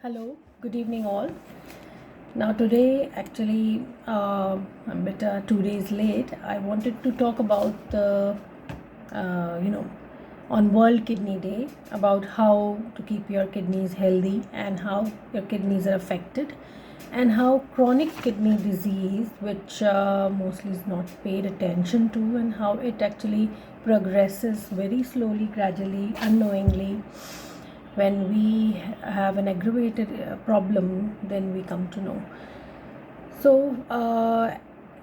Hello, good evening, all. Now, today, actually, I'm a bit 2 days late. I wanted to talk about uh, you know, on World Kidney Day, about how to keep your kidneys healthy and how your kidneys are affected, and how chronic kidney disease, which mostly is not paid attention to, and how it actually progresses very slowly, gradually, unknowingly. When we have an aggravated problem, then we come to know. So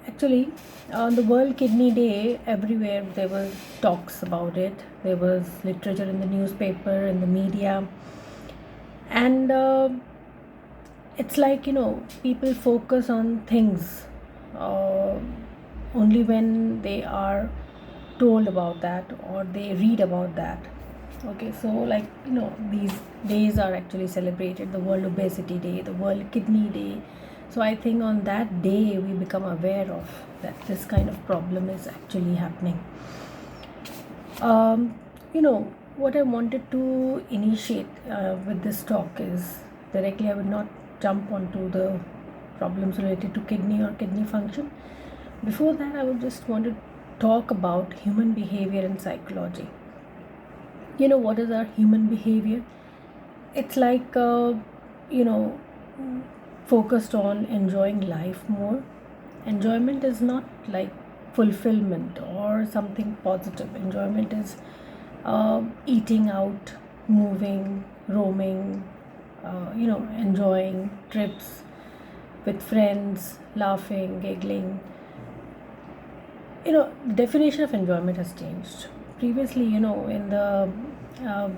actually, on the World Kidney Day, everywhere there was talks about it. There was literature in the newspaper, in the media, and it's like, people focus on things uh, only when they are told about that or they read about that. Okay, so like, these days are actually celebrated: the World Obesity Day, the World Kidney Day. So I think on that day we become aware of that this kind of problem is actually happening. um, what I wanted to initiate with this talk is, directly I would not jump onto the problems related to kidney or kidney function. Before that, I would just want to talk about human behavior and psychology. What is our human behavior? It's like, you know focused on enjoying life more. Enjoyment is not like fulfillment or something positive. Enjoyment is eating out, moving, roaming, enjoying trips with friends, laughing, giggling. Definition of enjoyment has changed. Previously, in the uh,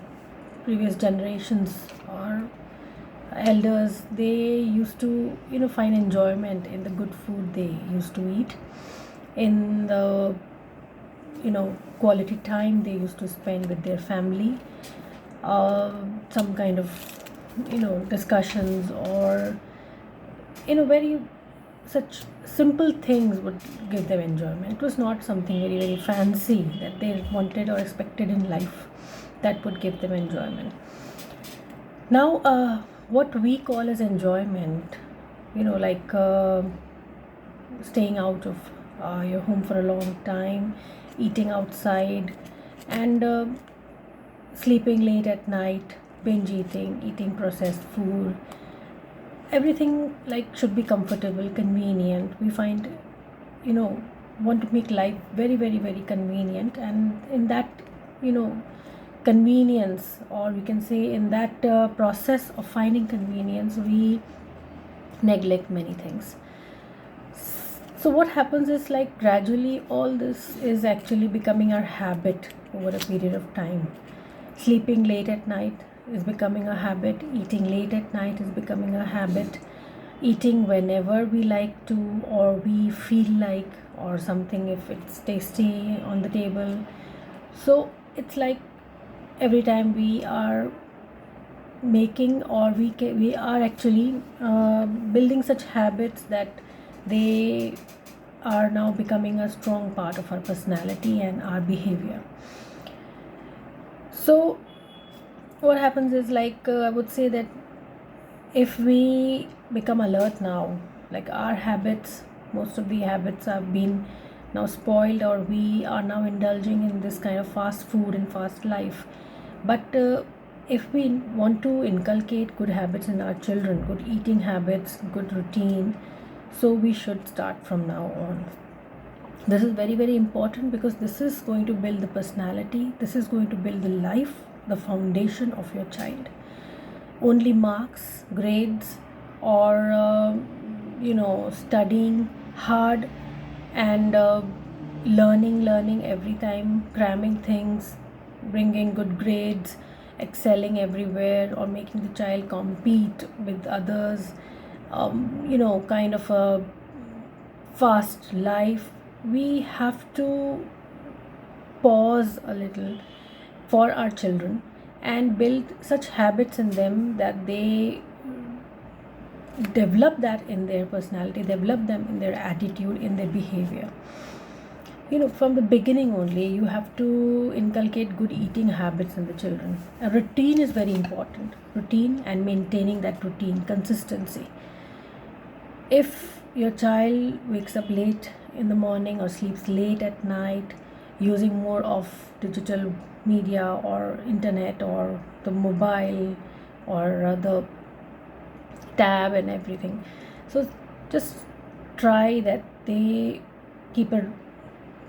previous generations or elders, they used to find enjoyment in the good food they used to eat, in the quality time they used to spend with their family, some kind of discussions, or very such simple things would give them enjoyment. It was not something very very fancy that they wanted or expected in life that would give them enjoyment. Now, what we call as enjoyment, like staying out of your home for a long time, eating outside, and sleeping late at night, binge eating, eating processed food, everything like should be comfortable, convenient. We find, you know, want to make life very, very, very convenient, and in that, convenience, or we can say in that process of finding convenience, we neglect many things. So what happens is, like, gradually all this is actually becoming our habit over a period of time. Sleeping late at night is becoming a habit. Eating late at night is becoming a habit. Eating whenever we like to, or we feel like, or something if it's tasty on the table. So it's like every time we are making, or we are actually building such habits that they are now becoming a strong part of our personality and our behavior. So what happens is, like, I would say that if we become alert now, like our habits, most of the habits have been now spoiled, or we are now indulging in this kind of fast food and fast life. But if we want to inculcate good habits in our children, good eating habits, good routine, so we should start from now on. This is very very important, because this is going to build the personality, this is going to build the life, the foundation of your child. Only marks, grades, or studying hard and learning every time, cramming things, bringing good grades, excelling everywhere, or making the child compete with others, kind of a fast life. We have to pause a little for our children and build such habits in them that they develop that in their personality, develop them in their attitude, in their behavior. from the beginning only, you have to inculcate good eating habits in the children. A routine is very important. Routine and maintaining that routine, consistency. If your child wakes up late in the morning or sleeps late at night, using more of digital media or internet or the mobile or the tab and everything, so just try that they keep a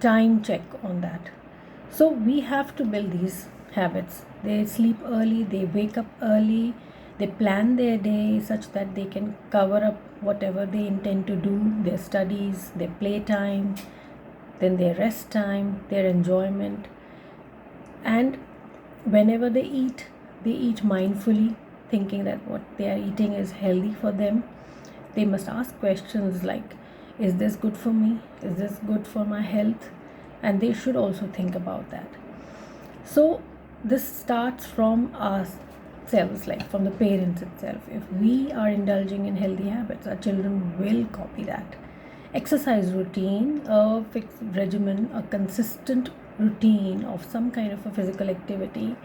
time check on that. So we have to build these habits. They sleep early, they wake up early, they plan their day such that they can cover up whatever they intend to do, their studies, their playtime, then their rest time, their enjoyment. And whenever they eat mindfully, thinking that what they are eating is healthy for them. They must ask questions like, is this good for me? Is this good for my health? And they should also think about that. So this starts from ourselves, like from the parents itself. If we are indulging in healthy habits, our children will copy that. Exercise routine, a fixed regimen, a consistent routine of some kind of a physical activity,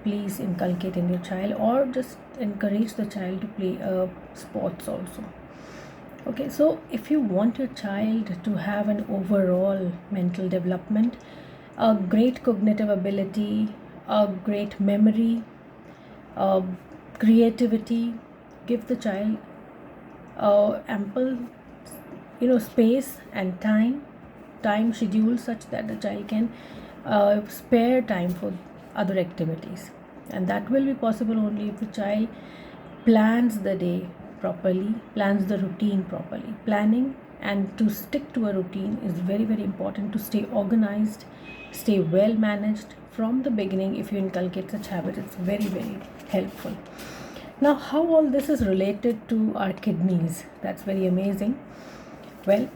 please inculcate in your child, or just encourage the child to play sports also. Okay, so if you want your child to have an overall mental development, a great cognitive ability, a great memory, creativity, give the child ample space and time schedule such that the child can spare time for other activities. And that will be possible only if the child plans the day properly, plans the routine properly. Planning and to stick to a routine is very, very important, to stay organized, stay well managed from the beginning. If you inculcate such habits, it's very, very helpful. Now, how all this is related to our kidneys, that's very amazing. Well,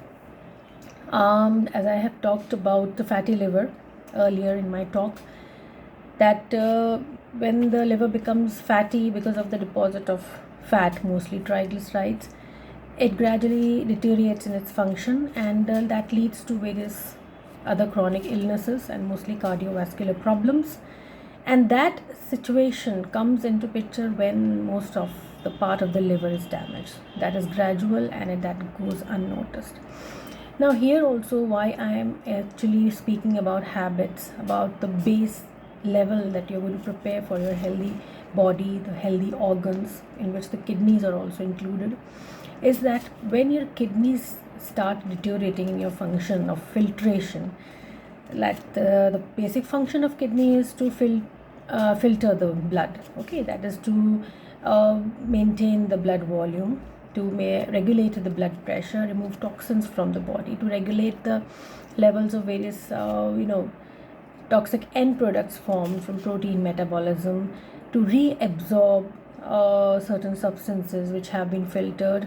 as I have talked about the fatty liver earlier in my talk, that when the liver becomes fatty because of the deposit of fat, mostly triglycerides, it gradually deteriorates in its function, and that leads to various other chronic illnesses and mostly cardiovascular problems. And that situation comes into picture when most of the part of the liver is damaged. That is gradual and that goes unnoticed. Now here also why I am actually speaking about habits, about the base level that you're going to prepare for your healthy body, the healthy organs in which the kidneys are also included, is that when your kidneys start deteriorating in your function of filtration, like the basic function of kidney is to filter the blood. Okay, that is to maintain the blood volume, to regulate the blood pressure, remove toxins from the body, to regulate the levels of various toxic end products formed from protein metabolism, to reabsorb certain substances which have been filtered,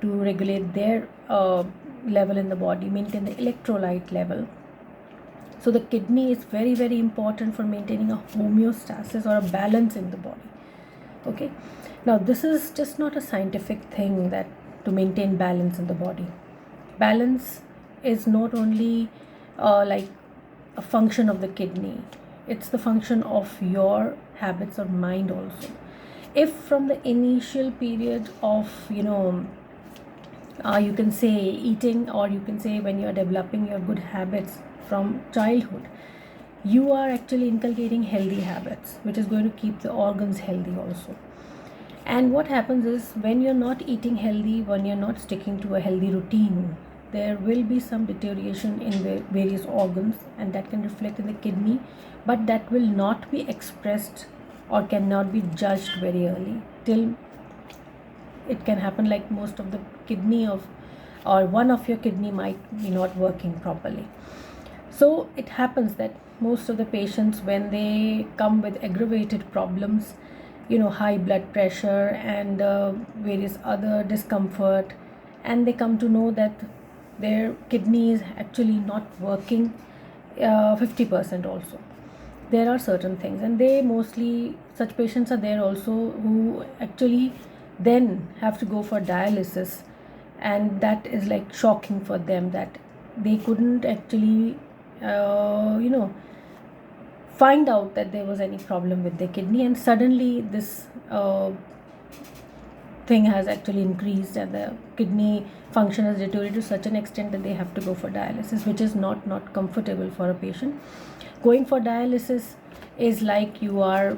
to regulate their level in the body, maintain the electrolyte level. So the kidney is very, very important for maintaining a homeostasis or a balance in the body. Okay, now this is just not a scientific thing that to maintain balance in the body. Balance is not only like a function of the kidney, it's the function of your habits or mind also. If from the initial period of you can say eating, or you can say when you're developing your good habits from childhood, you are actually inculcating healthy habits, which is going to keep the organs healthy also. And what happens is, when you're not eating healthy, when you're not sticking to a healthy routine, there will be some deterioration in the various organs, and that can reflect in the kidney, but that will not be expressed or cannot be judged very early. Till it can happen like most of the kidney of, or one of your kidney might be not working properly. So it happens that most of the patients, when they come with aggravated problems, high blood pressure and various other discomfort, and they come to know that their kidney is actually not working 50% also. There are certain things, and they mostly, such patients are there also, who actually then have to go for dialysis, and that is like shocking for them, that they couldn't actually find out that there was any problem with their kidney, and suddenly this thing has actually increased and the kidney function has deteriorated to such an extent that they have to go for dialysis, which is not comfortable for a patient. Going for dialysis is like you are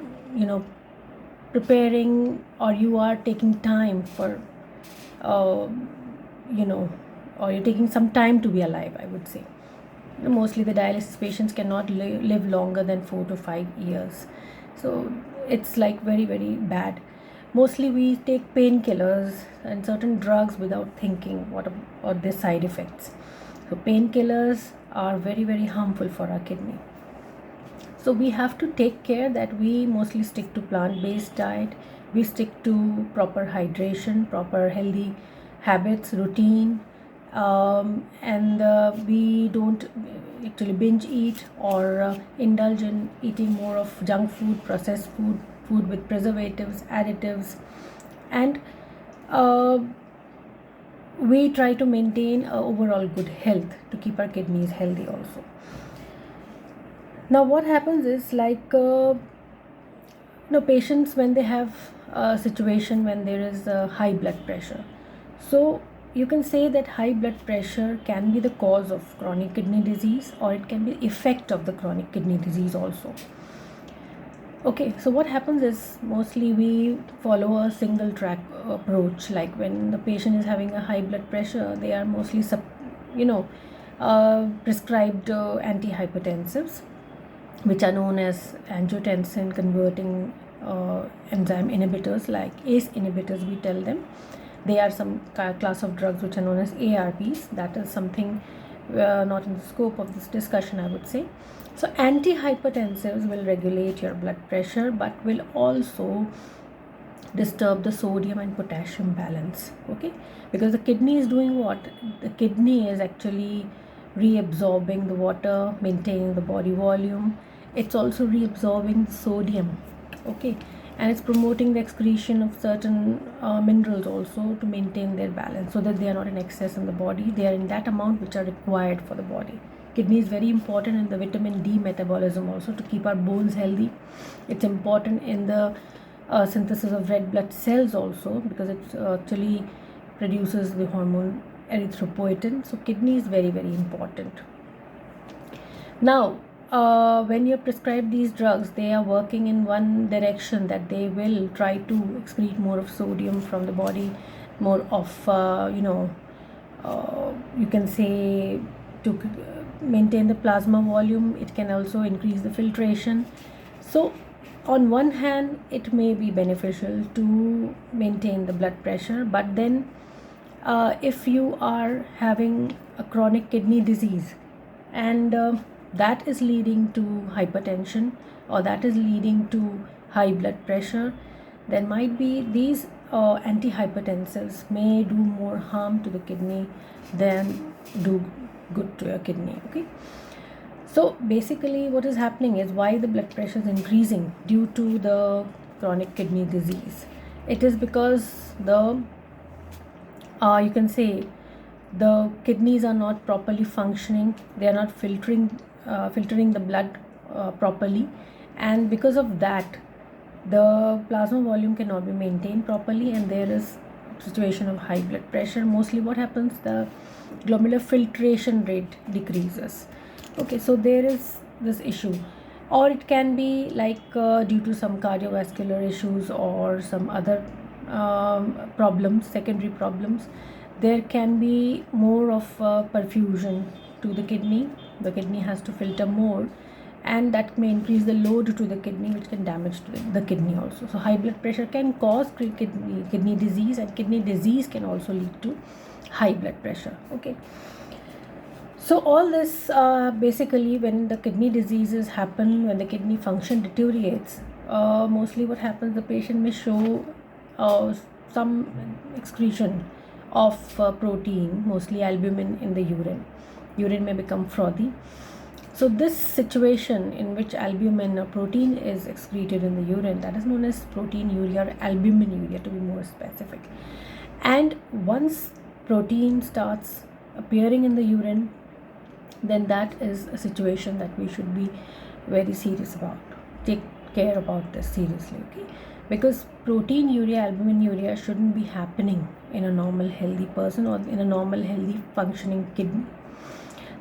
preparing, or you are taking time for or you're taking some time to be alive, I would say. Mostly the dialysis patients cannot live longer than 4 to 5 years, so it's like very, very bad. Mostly we take painkillers and certain drugs without thinking what about their side effects. So painkillers are very, very harmful for our kidney. So we have to take care that we mostly stick to plant-based diet, we stick to proper hydration, proper healthy habits, routine, and we don't actually binge eat or indulge in eating more of junk food, processed food with preservatives, additives, and we try to maintain overall good health to keep our kidneys healthy also. Now what happens is, like patients, when they have a situation when there is a high blood pressure, so you can say that high blood pressure can be the cause of chronic kidney disease, or it can be the effect of the chronic kidney disease also. Okay, so what happens is, mostly we follow a single track approach. Like when the patient is having a high blood pressure, they are mostly prescribed antihypertensives, which are known as angiotensin converting enzyme inhibitors, like ACE inhibitors we tell them. They are some class of drugs which are known as ARBs. That is something not in the scope of this discussion, I would say. So antihypertensives will regulate your blood pressure, but will also disturb the sodium and potassium balance. Okay, because the kidney is doing what? The kidney is actually reabsorbing the water, maintaining the body volume. It's also reabsorbing sodium. Okay, and it's promoting the excretion of certain minerals also to maintain their balance, so that they are not in excess in the body. They are in that amount which are required for the body. Kidney is very important in the vitamin D metabolism also, to keep our bones healthy. It's important in the synthesis of red blood cells also, because it actually produces the hormone erythropoietin. So kidney is very, very important. Now when you're prescribed these drugs, they are working in one direction, that they will try to excrete more of sodium from the body, more of you can say, to maintain the plasma volume. It can also increase the filtration. So on one hand, it may be beneficial to maintain the blood pressure, but then if you are having a chronic kidney disease, and that is leading to hypertension, or that is leading to high blood pressure, then might be these antihypertensives may do more harm to the kidney than do good to your kidney. Okay, so basically what is happening is, why the blood pressure is increasing due to the chronic kidney disease. It is because the you can say, the kidneys are not properly functioning. They are not filtering the blood properly, and because of that, the plasma volume cannot be maintained properly, and there is situation of high blood pressure. Mostly what happens, the glomerular filtration rate decreases. Okay, so there is this issue. Or it can be like due to some cardiovascular issues or some other problems, secondary problems. There can be more of perfusion to the kidney. The kidney has to filter more, and that may increase the load to the kidney, which can damage the kidney also. So high blood pressure can cause kidney disease, and kidney disease can also lead to high blood pressure. Okay, so all this basically, when the kidney diseases happen, when the kidney function deteriorates, mostly what happens, the patient may show some excretion of protein, mostly albumin, in the urine. Urine may become frothy. So this situation in which albumin or protein is excreted in the urine, that is known as proteinuria, or albuminuria to be more specific. And once protein starts appearing in the urine, then that is a situation that we should be very serious about. Take care about this seriously, okay? Because proteinuria, albuminuria shouldn't be happening in a normal healthy person or in a normal healthy functioning kidney.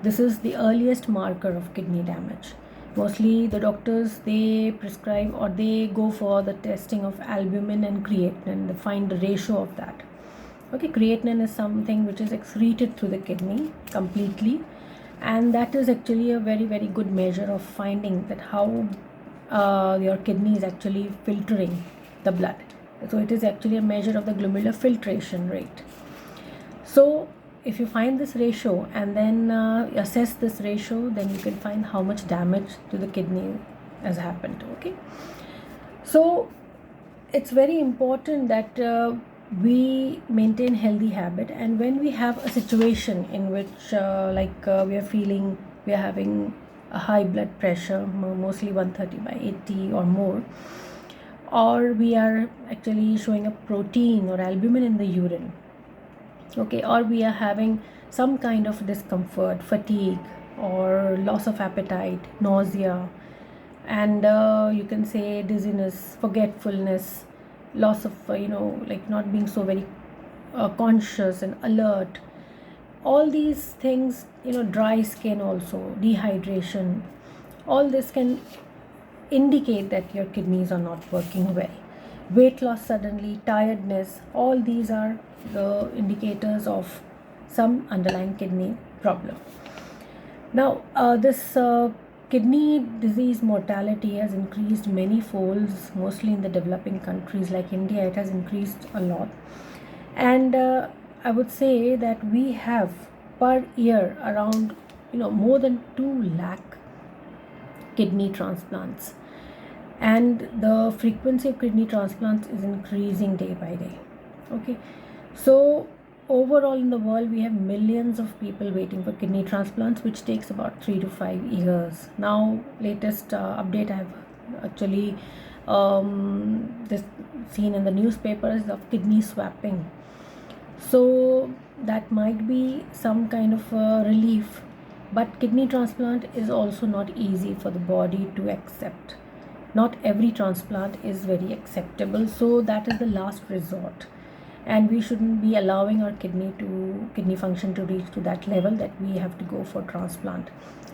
This is the earliest marker of kidney damage. Mostly the doctors, they prescribe or they go for the testing of albumin and creatinine. They find the ratio of that. Okay, creatinine is something which is excreted through the kidney completely, and that is actually a very, very good measure of finding that how your kidney is actually filtering the blood. So it is actually a measure of the glomerular filtration rate. So if you find this ratio and then assess this ratio, then you can find how much damage to the kidney has happened. Okay, so it's very important that we maintain healthy habit, and when we have a situation in which we are feeling we are having a high blood pressure, mostly 130/80 or more, or we are actually showing a protein or albumin in the urine, okay, or we are having some kind of discomfort, fatigue, or loss of appetite, nausea, and you can say dizziness, forgetfulness, loss of not being so very conscious and alert, all these things, dry skin also, dehydration, all this can indicate that your kidneys are not working well. Weight loss suddenly, tiredness, all these are the indicators of some underlying kidney problem. Now this kidney disease mortality has increased many folds, mostly in the developing countries like India. It has increased a lot, and I would say that we have per year around more than 2 lakh kidney transplants, and the frequency of kidney transplants is increasing day by day. Okay, so overall in the world we have millions of people waiting for kidney transplants, which takes about 3 to 5 years. Now latest update I have actually this seen in the newspapers of kidney swapping, so that might be some kind of relief, but kidney transplant is also not easy for the body to accept. Not every transplant is very acceptable, so that is the last resort, and we shouldn't be allowing our kidney function to reach to that level that we have to go for transplant.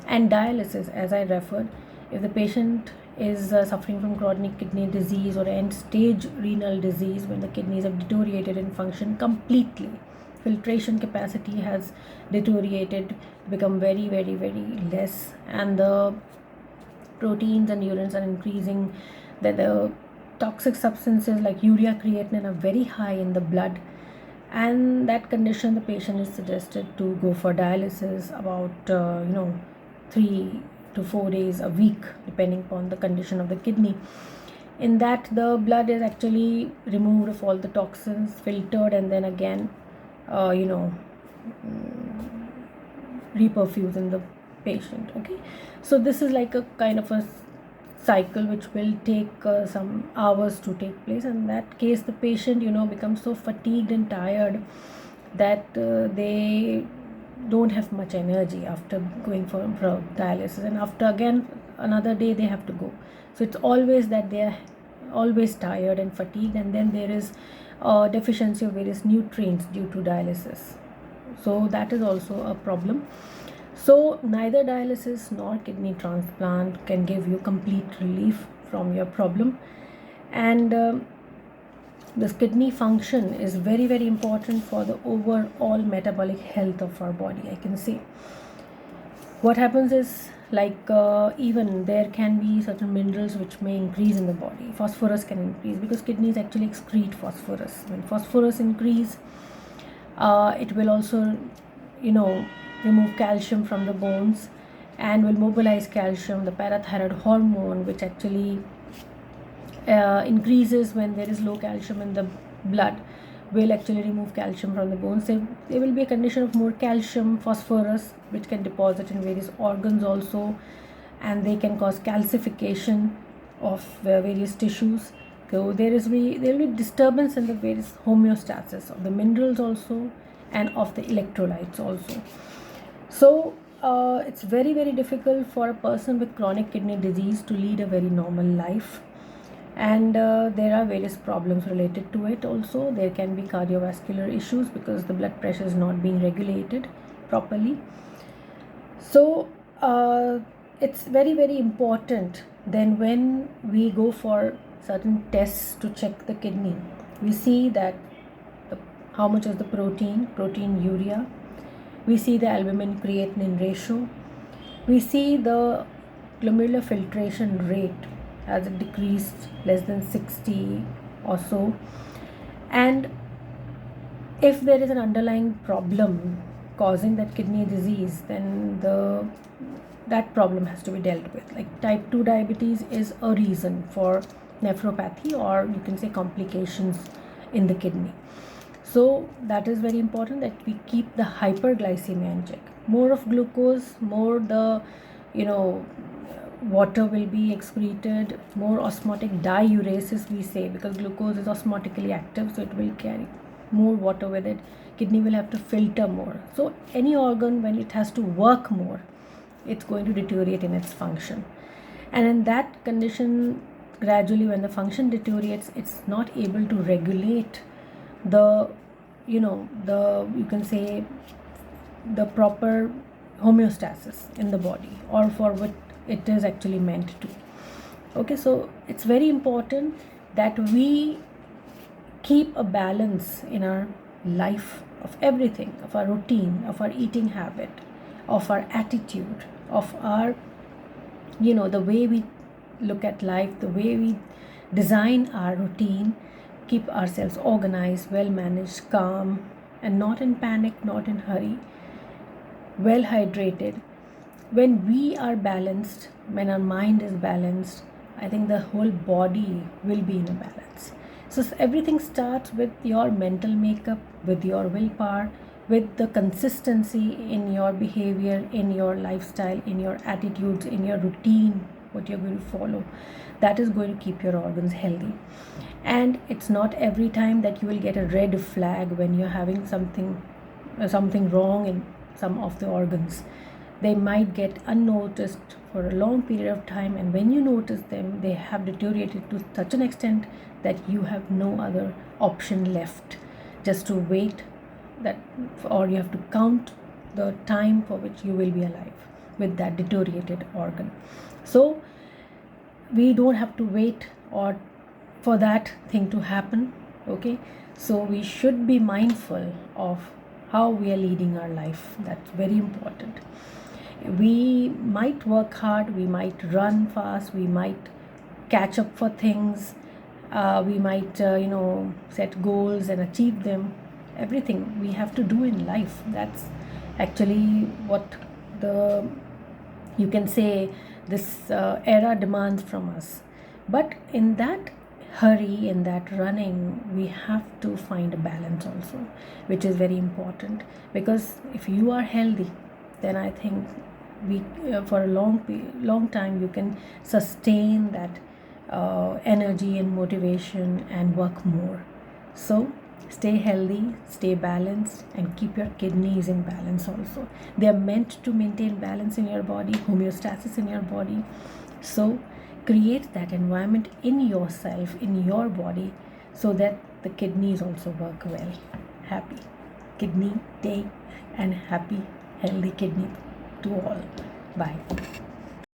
And dialysis, as I referred, if the patient is suffering from chronic kidney disease or end stage renal disease, when the kidneys have deteriorated in function completely, filtration capacity has deteriorated, become very, very, very less, and the proteins and urines are increasing, then the toxic substances like urea, creatinine are very high in the blood, and that condition the patient is suggested to go for dialysis about 3 to 4 days a week, depending upon the condition of the kidney. In that, the blood is actually removed of all the toxins, filtered, and then again reperfused in the patient. Okay, so this is like a kind of a cycle which will take some hours to take place, and in that case the patient becomes so fatigued and tired that they don't have much energy after going for dialysis, and after again another day they have to go. So it's always that they are always tired and fatigued, and then there is deficiency of various nutrients due to dialysis, so that is also a problem. So neither dialysis nor kidney transplant can give you complete relief from your problem, and this kidney function is very, very important for the overall metabolic health of our body, I can say. What happens is, even there can be certain minerals which may increase in the body. Phosphorus can increase because kidneys actually excrete phosphorus. When phosphorus increase, it will also remove calcium from the bones and will mobilize calcium, the parathyroid hormone, which actually increases when there is low calcium in the blood, will actually remove calcium from the bones. There will be a condition of more calcium, phosphorus, which can deposit in various organs also, and they can cause calcification of various tissues. So there will be disturbance in the various homeostasis of the minerals also, and of the electrolytes also. So it's very, very difficult for a person with chronic kidney disease to lead a very normal life. And there are various problems related to it also. There can be cardiovascular issues because the blood pressure is not being regulated properly. So it's very, very important then when we go for certain tests to check the kidney, we see that how much is the protein urea, we see the albumin creatinine ratio, we see the glomerular filtration rate has it decreased less than 60 or so. And if there is an underlying problem causing that kidney disease, then that problem has to be dealt with. Like type 2 diabetes is a reason for nephropathy, or you can say complications in the kidney. So that is very important that we keep the hyperglycemia in check. More of glucose, more the water will be excreted, more osmotic diuresis we say, because glucose is osmotically active, so it will carry more water with it. Kidney will have to filter more. So any organ, when it has to work more, it's going to deteriorate in its function. And in that condition, gradually when the function deteriorates, it's not able to regulate the you can say the proper homeostasis in the body, or for what it is actually meant to. Okay, so it's very important that we keep a balance in our life of everything, of our routine, of our eating habit, of our attitude, of our the way we look at life, the way we design our routine, keep ourselves organized, well managed, calm, and not in panic, not in hurry, well hydrated. When we are balanced, when our mind is balanced, I think the whole body will be in a balance. So everything starts with your mental makeup, with your willpower, with the consistency in your behavior, in your lifestyle, in your attitudes, in your routine, what you're going to follow. That is going to keep your organs healthy. And it's not every time that you will get a red flag when you're having something wrong in some of the organs. They might get unnoticed for a long period of time, and when you notice them, they have deteriorated to such an extent that you have no other option left just to wait or you have to count the time for which you will be alive with that deteriorated organ. So we don't have to wait or for that thing to happen. Okay, so we should be mindful of how we are leading our life. That's very important. We might work hard, we might run fast, we might catch up for things, we might set goals and achieve them. Everything we have to do in life, that's actually what you can say this era demands from us. But in that hurry, in that running, we have to find a balance also, which is very important. Because if you are healthy, then I think for a long time you can sustain that energy and motivation and work more. So stay healthy, stay balanced, and keep your kidneys in balance also. They are meant to maintain balance in your body, homeostasis in your body. So create that environment in yourself, in your body, so that the kidneys also work well. Happy Kidney Day and happy healthy kidney to all. Bye.